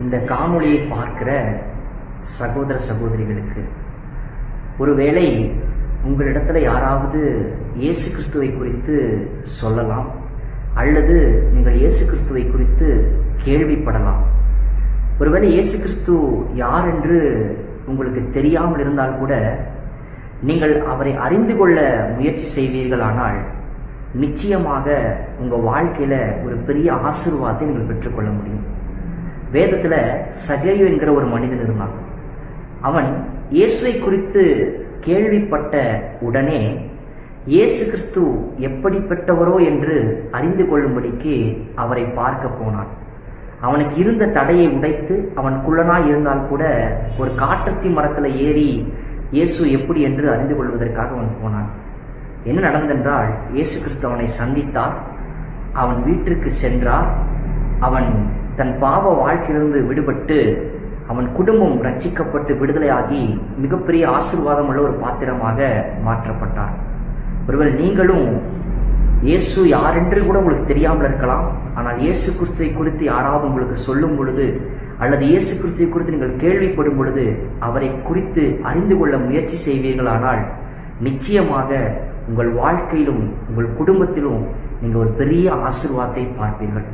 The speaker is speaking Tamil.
இந்த காணொளியை பார்க்கிற சகோதர சகோதரிகளுக்கு, ஒருவேளை உங்களிடத்துல யாராவது இயேசு கிறிஸ்துவை குறித்து சொல்லலாம், அல்லது நீங்கள் இயேசு கிறிஸ்துவை குறித்து கேள்விப்படலாம். ஒருவேளை இயேசு கிறிஸ்து யார் என்று உங்களுக்கு தெரியாமல் இருந்தால் கூட நீங்கள் அவரை அறிந்து கொள்ள முயற்சி செய்வீர்களானால் நிச்சயமாக உங்கள் வாழ்க்கையில் ஒரு பெரிய ஆசீர்வாதத்தை நீங்கள் பெற்றுக்கொள்ள முடியும். வேதத்தில் சகேயு என்கிற ஒரு மனிதன் இருந்தான். அவன் இயேசுவை குறித்து கேள்விப்பட்ட உடனே இயேசு கிறிஸ்து எப்படிப்பட்டவரோ என்று அறிந்து கொள்ளும்படிக்கு அவரை பார்க்க போனான். அவனுக்கு இருந்த தடையை உடைத்து, அவன் குள்ளனாய் இருந்தால் கூட ஒரு காட்டத்தி மரத்தில் ஏறி இயேசு எப்படி என்று அறிந்து கொள்வதற்காக அவன் போனான். என்ன நடந்தென்றால், இயேசு கிறிஸ்து அவனை சந்தித்தார், அவன் வீட்டிற்கு சென்றார். அவன் தன் பாவ வாழ்க்கையிலிருந்து விடுபட்டு அவன் குடும்பம் ரட்சிக்கப்பட்டு விடுதலையாகி மிகப்பெரிய ஆசீர்வாதம் உள்ள ஒரு பாத்திரமாக மாற்றப்பட்டார். ஒருவேளை நீங்களும் இயேசு யார் என்று கூட உங்களுக்கு தெரியாமல் இருக்கலாம். ஆனால் இயேசு கிறிஸ்துவை குறித்து யாராவது உங்களுக்கு சொல்லும் பொழுது, அல்லது இயேசு கிறிஸ்துவை குறித்து நீங்கள் கேள்விப்படும் பொழுது அவரை குறித்து அறிந்து கொள்ள முயற்சி செய்வீர்களானால் நிச்சயமாக உங்கள் வாழ்க்கையிலும் உங்கள் குடும்பத்திலும் நீங்கள் ஒரு பெரிய ஆசீர்வாதத்தை பார்ப்பீர்கள்.